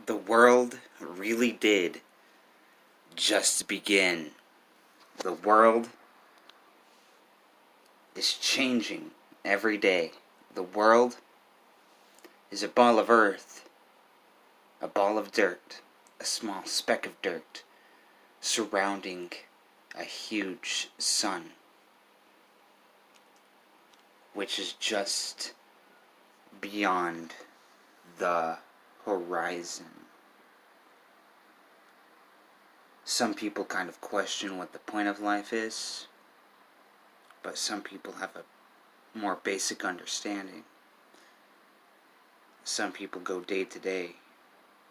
The world really did just begin. The world is changing every day. The world is a ball of earth, a ball of dirt, a small speck of dirt surrounding a huge sun, which is just beyond the horizon. Some people kind of question what the point of life is, but some people have a more basic understanding. Some people go day to day.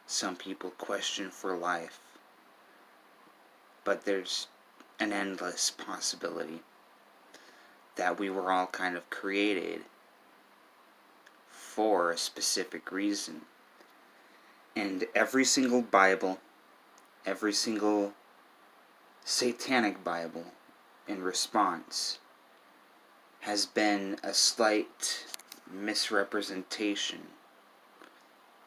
Some people question for life. But there's an endless possibility that we were all kind of created for a specific reason. And every single Bible, every single satanic Bible in response has been a slight misrepresentation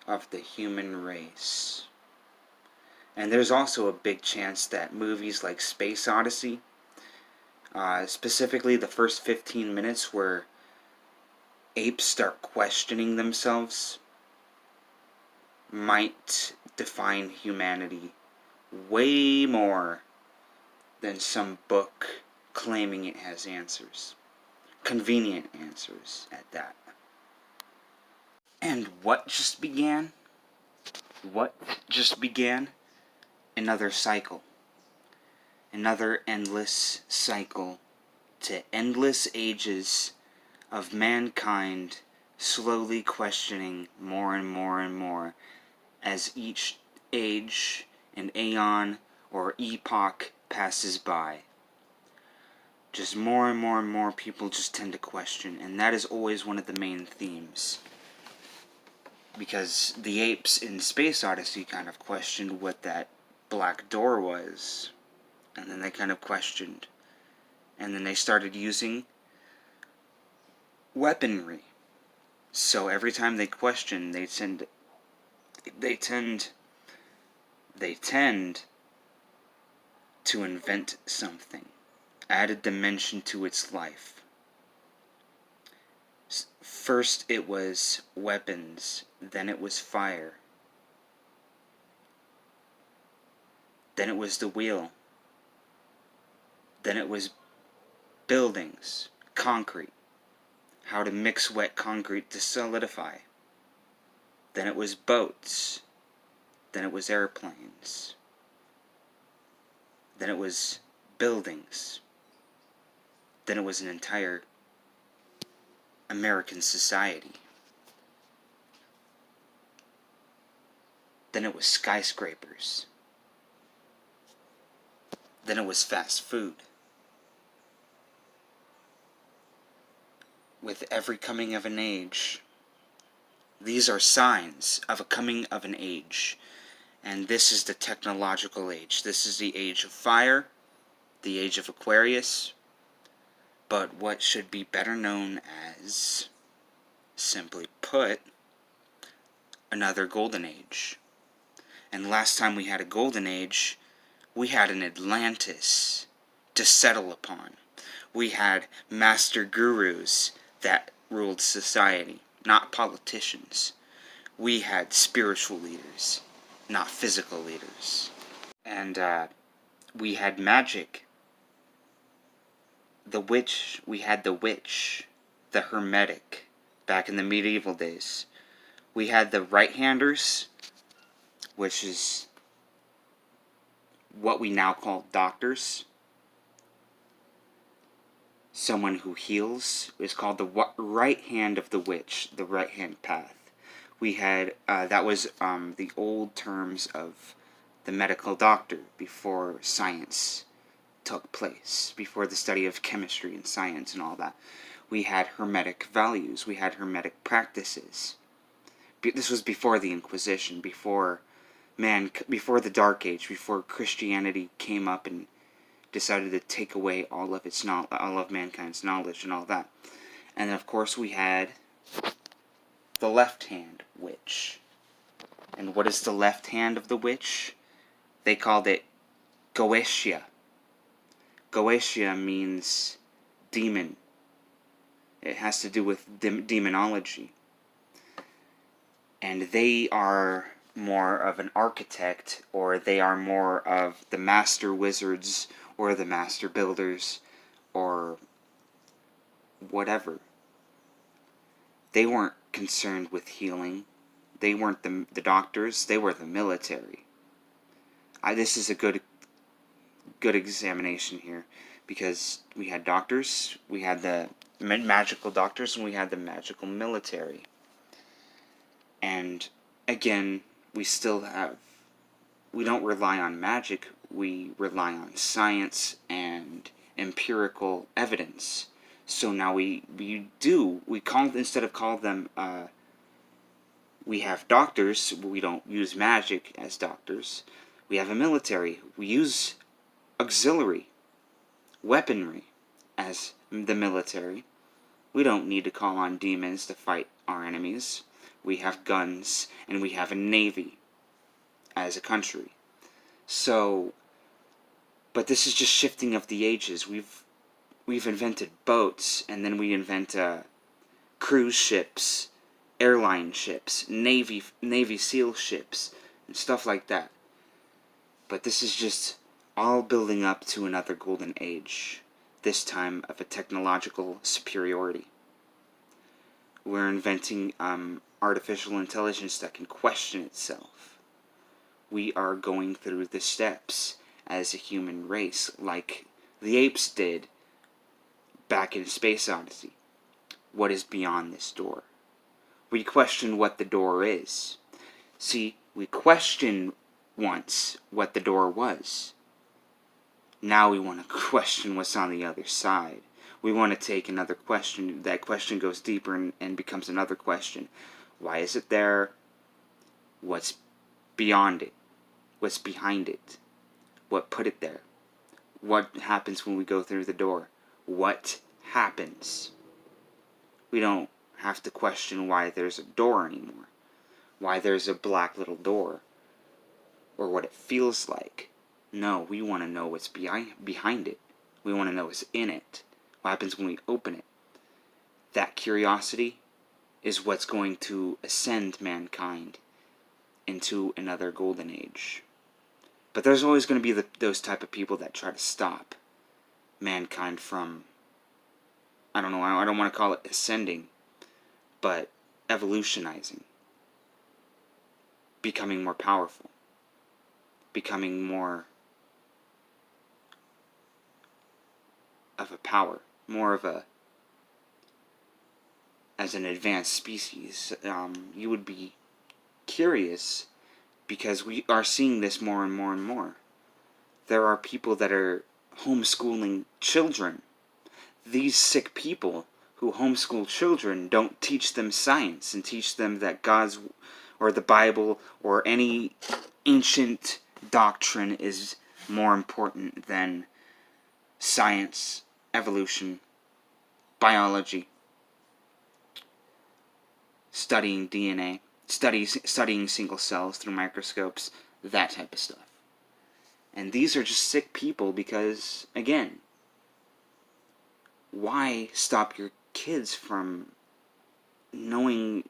of the human race. And there's also a big chance that movies like Space Odyssey, specifically the first 15 minutes where apes start questioning themselves, might define humanity way more than some book claiming it has answers. Convenient answers at that. And what just began? What just began? Another cycle. Another endless cycle to endless ages of mankind slowly questioning more and more and more as each age and aeon or epoch passes by. Just more and more and more people just tend to question, and that is always one of the main themes. Because the apes in Space Odyssey kind of questioned what that black door was, and then they kind of questioned, and then they started using weaponry. So every time they question, they tend to invent something, add a dimension to its life. First it was weapons, then it was fire, then it was the wheel, then it was buildings, concrete, how to mix wet concrete to solidify, then it was boats, then it was airplanes, then it was buildings, then it was an entire American society. Then it was skyscrapers. Then it was fast food. With every coming of an age, these are signs of a coming of an age. And this is the technological age. This is the age of fire, the age of Aquarius, but what should be better known as, simply put, another golden age. And last time we had a golden age, we had an Atlantis to settle upon. We had master gurus that ruled society, not politicians. We had spiritual leaders, not physical leaders. And we had magic. We had the witch, the hermetic, back in the medieval days. We had the right-handers, which is what we now call doctors. Someone who heals is called the right hand of the witch, the right hand path. We had, that was the old terms of the medical doctor before science took place, before the study of chemistry and science and all that. We had hermetic values, we had hermetic practices. This was before the Inquisition, before the Dark Age, before Christianity came up and decided to take away all of mankind's knowledge and all that. And of course we had the left hand witch, And what is the left hand of the witch? They called it Goetia. Goetia means demon. It has to do with demonology. And they are more of an architect, or they are more of the master wizards, or the master builders, or whatever. They weren't concerned with healing. They weren't the doctors. They were the military. This is a good examination here, because we had doctors, we had the magical doctors, and we had the magical military. And again, we don't rely on magic, we rely on science and empirical evidence. So now we have doctors, we don't use magic as doctors. We have a military, we use auxiliary weaponry as the military. We don't need to call on demons to fight our enemies. We have guns, and we have a navy as a country. So, but this is just shifting of the ages. We've invented boats, and then we invent cruise ships, airline ships, Navy SEAL ships, and stuff like that. But this is just all building up to another golden age, this time of a technological superiority. We're inventing artificial intelligence that can question itself. We are going through the steps as a human race, like the apes did back in Space Odyssey. What is beyond this door? We question what the door is. See, we questioned once what the door was. Now we want to question what's on the other side. We want to take another question. That question goes deeper and becomes another question. Why is it there? What's beyond it? What's behind it? What put it there? What happens when we go through the door? What happens? We don't have to question why there's a door anymore. Why there's a black little door. Or what it feels like. No, we want to know what's behind it. We want to know what's in it. What happens when we open it? That curiosity is what's going to ascend mankind into another golden age. But there's always going to be those type of people that try to stop mankind from, I don't want to call it ascending, but evolutionizing. Becoming more powerful. Becoming more of a power. More of a, as an advanced species. You would be curious, because we are seeing this more and more and more. There are people that are homeschooling children. These sick people who homeschool children don't teach them science and teach them that God's, or the Bible, or any ancient doctrine is more important than science, evolution, biology, studying DNA, studying single cells through microscopes, that type of stuff. And these are just sick people because, again, why stop your kids from knowing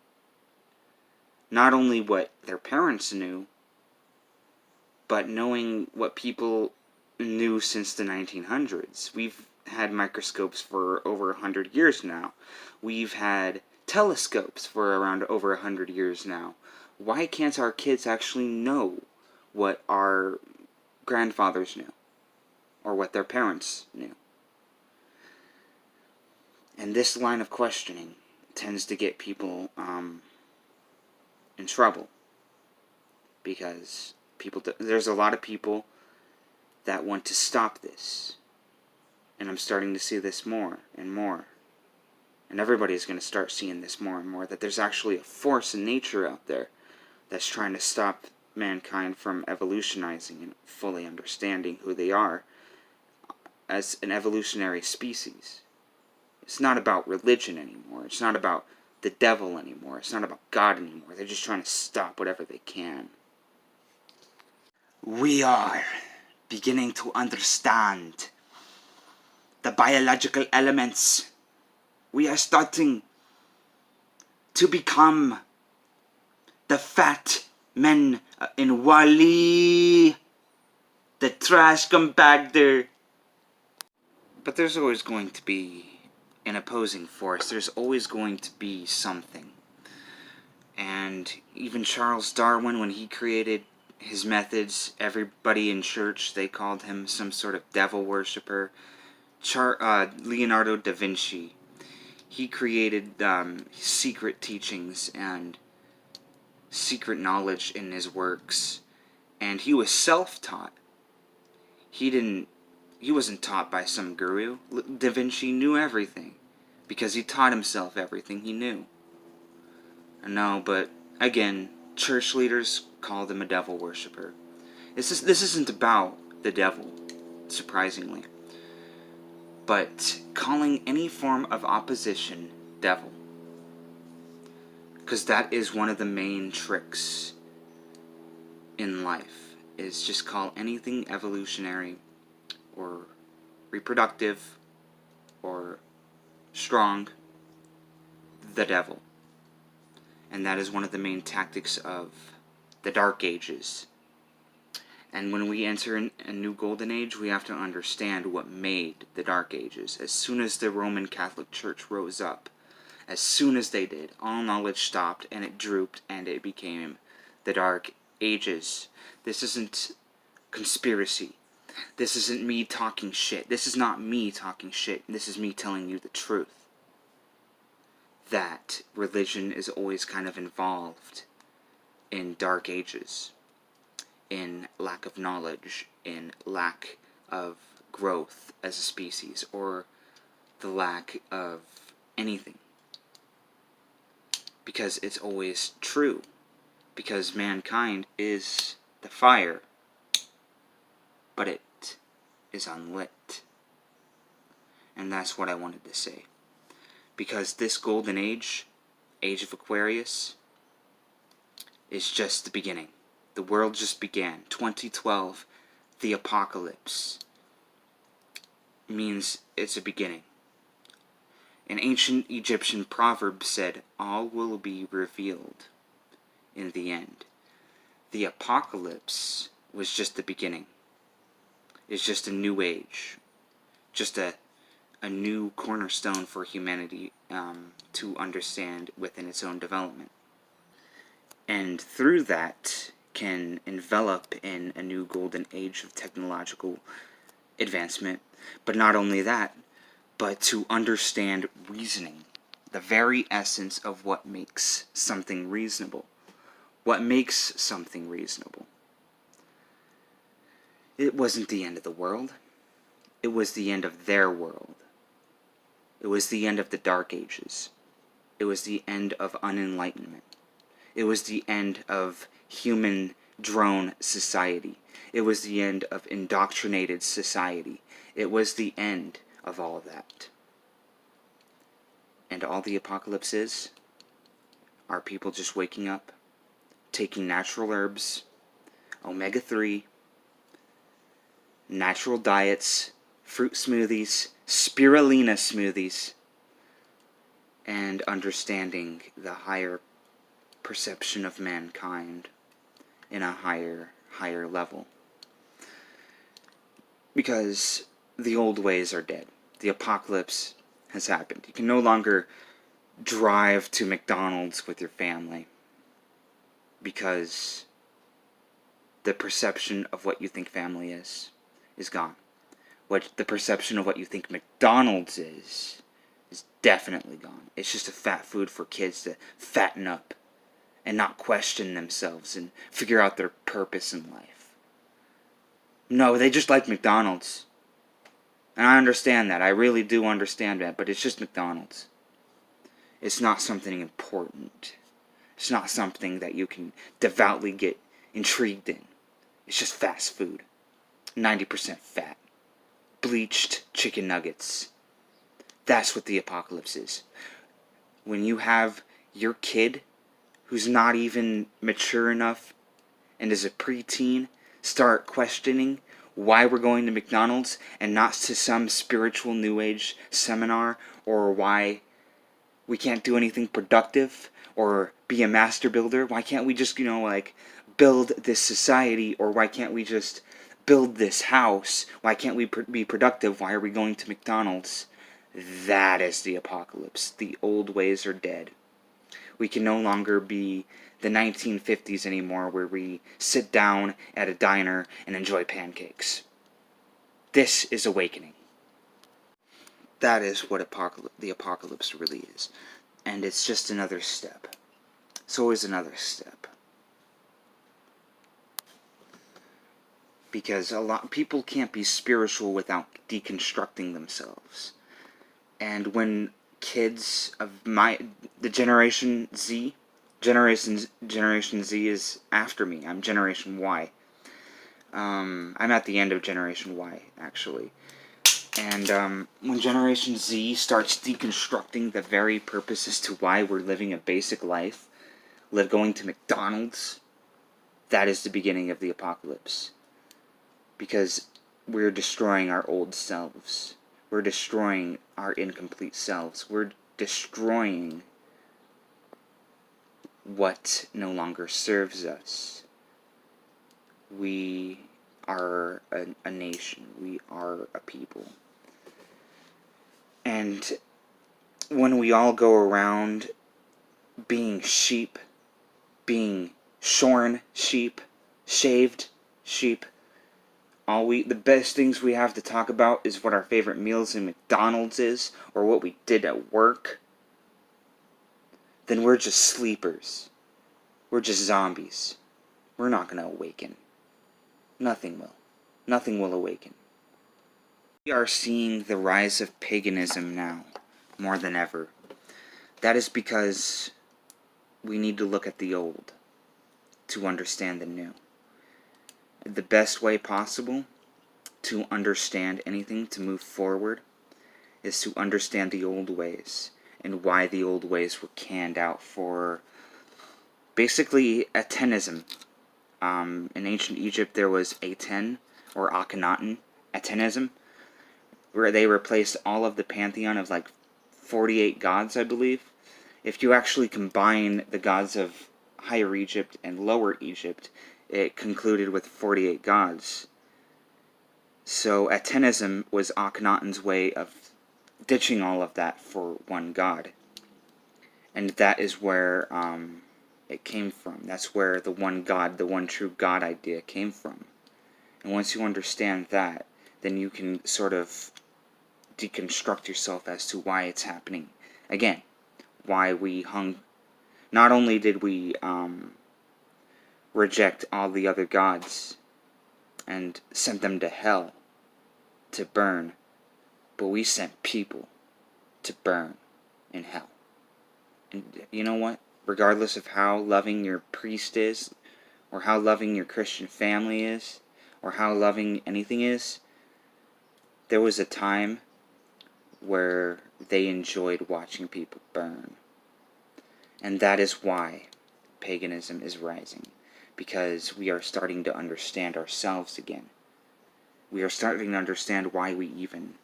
not only what their parents knew, but knowing what people knew since the 1900s. We've had microscopes for over 100 years now. We've had telescopes for around over 100 years now. Why can't our kids actually know what our grandfathers knew, or what their parents knew? And this line of questioning tends to get people in trouble, because there's a lot of people that want to stop this, and I'm starting to see this more and more, and everybody's going to start seeing this more and more, that there's actually a force in nature out there that's trying to stop mankind from evolutionizing and fully understanding who they are as an evolutionary species. It's not about religion anymore. It's not about the devil anymore. It's not about God anymore. They're just trying to stop whatever they can. We are beginning to understand the biological elements. We are starting to become the fat men in Wall-E, the trash compactor. But there's always going to be an opposing force. There's always going to be something. And even Charles Darwin, when he created his methods, everybody in church, they called him some sort of devil worshipper. Leonardo da Vinci, he created secret teachings and secret knowledge in his works, and he was self-taught. He wasn't taught by some guru. Da Vinci knew everything because he taught himself everything he knew. No, but again, church leaders called him a devil worshipper. This isn't about the devil, surprisingly, but calling any form of opposition devil. Because that is one of the main tricks in life, is just call anything evolutionary or reproductive or strong the devil. And that is one of the main tactics of the Dark Ages. And when we enter a new golden age, we have to understand what made the Dark Ages. As soon as the Roman Catholic Church rose up, as soon as they did, all knowledge stopped and it drooped and it became the Dark Ages. This isn't conspiracy. This isn't me talking shit. This is not me talking shit. This is me telling you the truth. That religion is always kind of involved in Dark Ages, in lack of knowledge, in lack of growth as a species, or the lack of anything. Because it's always true. Because mankind is the fire, but it is unlit. And that's what I wanted to say. Because this golden age, age of Aquarius, is just the beginning. The world just began. 2012, the apocalypse, means it's a beginning. An ancient Egyptian proverb said, all will be revealed in the end. The apocalypse was just the beginning. It's just a new age. Just a new cornerstone for humanity to understand within its own development. And through that can envelop in a new golden age of technological advancement. But not only that, but to understand reasoning, the very essence of what makes something reasonable. What makes something reasonable? It wasn't the end of the world. It was the end of their world. It was the end of the Dark Ages. It was the end of unenlightenment. It was the end of human drone society. It was the end of indoctrinated society. It was the end of all that. And all the apocalypse is are people just waking up, taking natural herbs, omega-3, natural diets, fruit smoothies, spirulina smoothies, and understanding the higher perception of mankind in a higher level. Because the old ways are dead. The apocalypse has happened. You can no longer drive to McDonald's with your family because the perception of what you think family is gone. What the perception of what you think McDonald's is definitely gone. It's just a fat food for kids to fatten up and not question themselves and figure out their purpose in life. No, they just like McDonald's. And I understand that. I really do understand that. But it's just McDonald's. It's not something important. It's not something that you can devoutly get intrigued in. It's just fast food. 90% fat. Bleached chicken nuggets. That's what the apocalypse is. When you have your kid, who's not even mature enough and is a preteen, start questioning why we're going to McDonald's and not to some spiritual New Age seminar, or why we can't do anything productive or be a master builder? Why can't we just, build this society? Or why can't we just build this house? Why can't we be productive? Why are we going to McDonald's? That is the apocalypse. The old ways are dead. We can no longer be the 1950s anymore, where we sit down at a diner and enjoy pancakes. This is awakening. That is what the apocalypse really is. And it's just another step. It's always another step. Because people can't be spiritual without deconstructing themselves. And when kids of the Generation Z is after me. I'm Generation Y. I'm at the end of Generation Y, actually. And when Generation Z starts deconstructing the very purpose as to why we're living a basic life, going to McDonald's, that is the beginning of the apocalypse. Because we're destroying our old selves. We're destroying our incomplete selves. We're destroying what no longer serves us. We are a nation. We are a people. And when we all go around being sheep, being shorn sheep, shaved sheep, the best things we have to talk about is what our favorite meals in McDonald's is, or what we did at work, then we're just sleepers. We're just zombies. We're not going to awaken. Nothing will. Nothing will awaken. We are seeing the rise of paganism now, more than ever. That is because we need to look at the old to understand the new. The best way possible to understand anything, to move forward, is to understand the old ways and why the old ways were canned out for basically Atenism. In ancient Egypt there was Aten, or Akhenaten, Atenism, where they replaced all of the pantheon of 48 gods, I believe. If you actually combine the gods of Higher Egypt and Lower Egypt, it concluded with 48 gods. So Atenism was Akhenaten's way of ditching all of that for one god. And that is where it came from. That's where the one God, the one true God idea came from. And once you understand that, then you can sort of deconstruct yourself as to why it's happening. Again, why we hung... Not only did we reject all the other gods and sent them to hell to burn, but we sent people to burn in hell. And you know what? Regardless of how loving your priest is, or how loving your Christian family is, or how loving anything is, there was a time where they enjoyed watching people burn. And that is why paganism is rising. Because we are starting to understand ourselves again. We are starting to understand why we even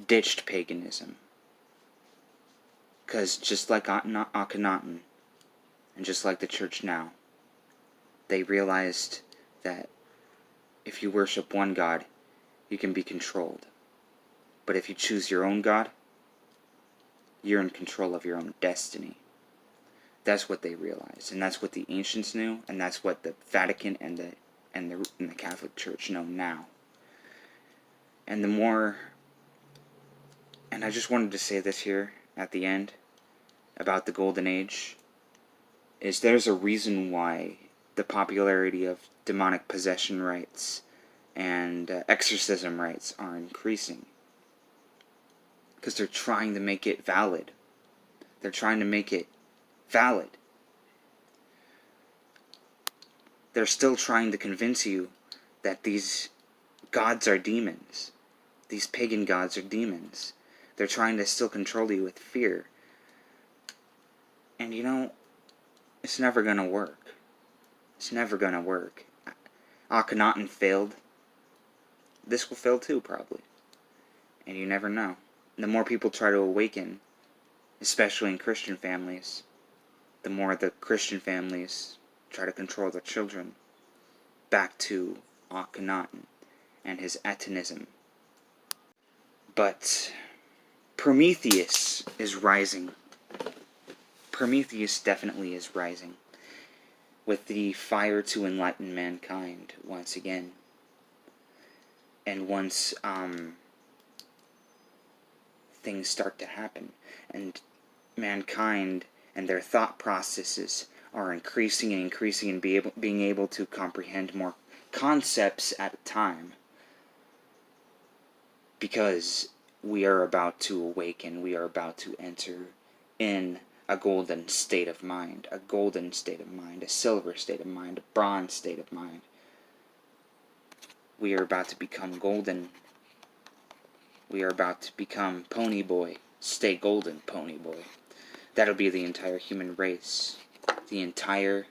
ditched paganism. Because just like Akhenaten, and just like the church now, they realized that if you worship one God, you can be controlled. But if you choose your own God, you're in control of your own destiny. That's what they realized, and that's what the ancients knew, and that's what the Vatican and the Catholic Church know now. And the more, and I just wanted to say this here at the end about the Golden Age, is there's a reason why the popularity of demonic possession rites and exorcism rites are increasing. Because they're trying to make it valid. They're trying to make it valid. They're still trying to convince you that these gods are demons. These pagan gods are demons. They're trying to still control you with fear. And you know, it's never gonna work. It's never gonna work. Akhenaten failed. This will fail too, probably. And you never know. The more people try to awaken, especially in Christian families, the more the Christian families try to control their children back to Akhenaten and his Etanism. But Prometheus is rising. Prometheus definitely is rising, with the fire to enlighten mankind once again. And once things start to happen, and mankind and their thought processes are increasing and increasing, and being able to comprehend more concepts at a time, because we are about to awaken, we are about to enter in a golden state of mind, a golden state of mind, a silver state of mind, a bronze state of mind. We are about to become golden. We are about to become Pony Boy. Stay golden, Pony Boy. That'll be the entire human race. The entire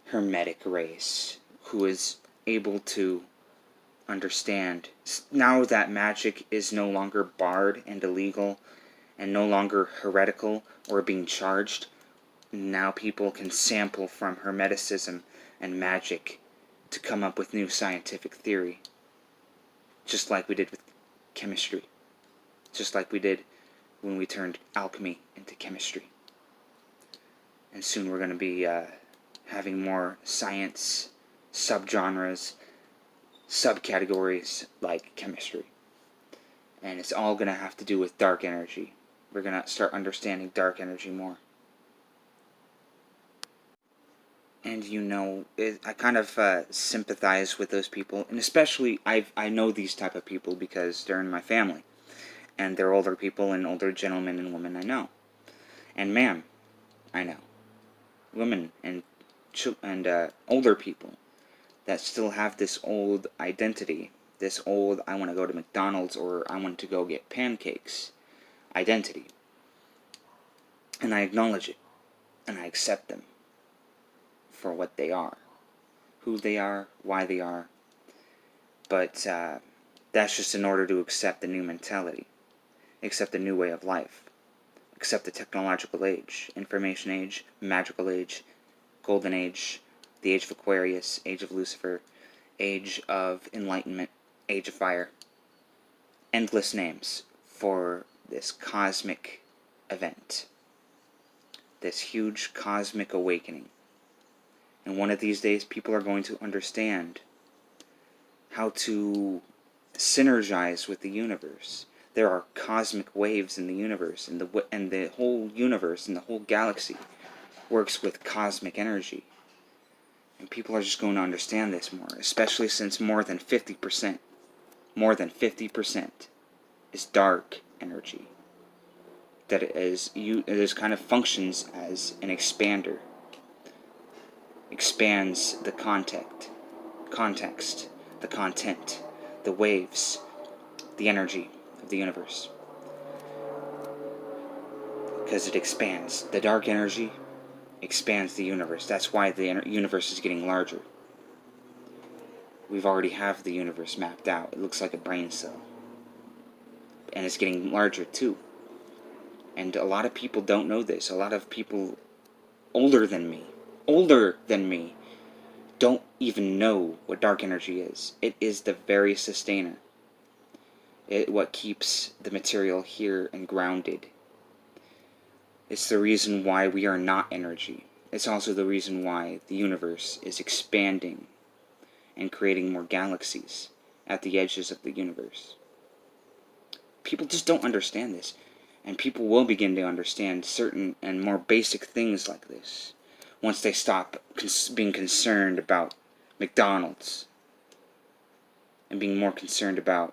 Hermetic race, who is able to understand, now that magic is no longer barred and illegal, and no longer heretical or being charged, now people can sample from Hermeticism and magic to come up with new scientific theory. Just like we did with chemistry. Just like we did when we turned alchemy into chemistry. And soon we're going to be having more science subgenres, subcategories like chemistry. And it's all going to have to do with dark energy. We're going to start understanding dark energy more. And you know, I kind of sympathize with those people, and especially I know these type of people because they're in my family, and they're older people and older gentlemen and women I know, and ma'am, I know, women and older people that still have this old identity, this old I want to go to McDonald's or I want to go get pancakes identity, and I acknowledge it, and I accept them for what they are, who they are, why they are. But that's just in order to accept the new mentality, accept the new way of life, accept the technological age, information age, magical age, golden age, the age of Aquarius, age of Lucifer, age of enlightenment, age of fire. Endless names for this cosmic event, this huge cosmic awakening. And one of these days, people are going to understand how to synergize with the universe. There are cosmic waves in the universe, and the whole universe and the whole galaxy works with cosmic energy. And people are just going to understand this more, especially since more than 50% is dark energy. That it is kind of functions as an expander. Expands the context, the content, the waves, the energy of the universe. Because it expands. The dark energy expands the universe. That's why the universe is getting larger. We've already have the universe mapped out. It looks like a brain cell. And it's getting larger too. And a lot of people don't know this. A lot of people older than me, don't even know what dark energy is. It is the very sustainer. What keeps the material here and grounded. It's the reason why we are not energy. It's also the reason why the universe is expanding and creating more galaxies at the edges of the universe. People just don't understand this. And people will begin to understand certain and more basic things like this once they stop being concerned about McDonald's and being more concerned about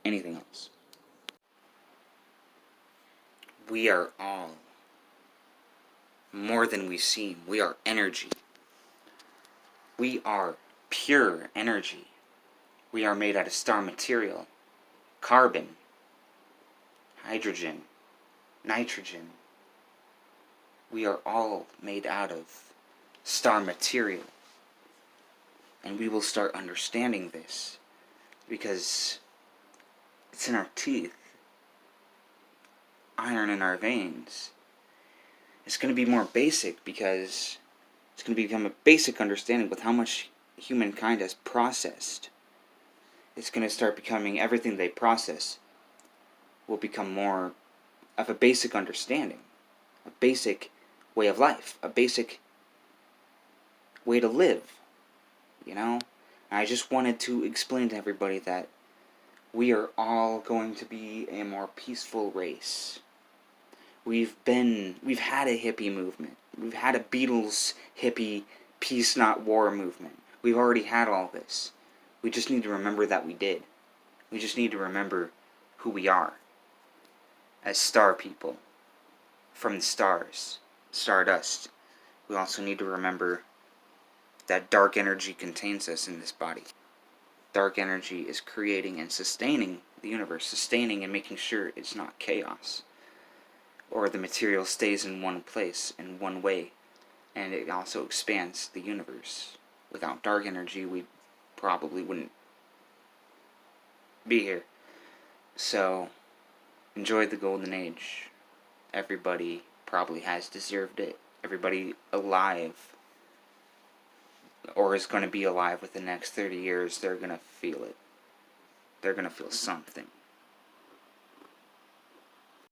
anything else. We are all more than we seem. We are energy. We are pure energy. We are made out of star material, carbon, hydrogen, nitrogen, we are all made out of star material. And we will start understanding this because it's in our teeth, iron in our veins. It's going to be more basic because it's going to become a basic understanding with how much humankind has processed. It's going to start becoming everything they process will become more of a basic understanding, a basic way of life, a basic way to live, you know? And I just wanted to explain to everybody that we are all going to be a more peaceful race. We've had a hippie movement. We've had a Beatles hippie peace not war movement. We've already had all this. We just need to remember that we did. We just need to remember who we are as star people from the stars, stardust. We also need to remember that dark energy contains us in this body. Dark energy is creating and sustaining the universe, sustaining and making sure it's not chaos, or the material stays in one place, in one way, and it also expands the universe. Without dark energy, we probably wouldn't be here. So, enjoy the golden age. Everybody probably has deserved it. Everybody alive, or is going to be alive within the next 30 years, they're going to feel it. They're going to feel something.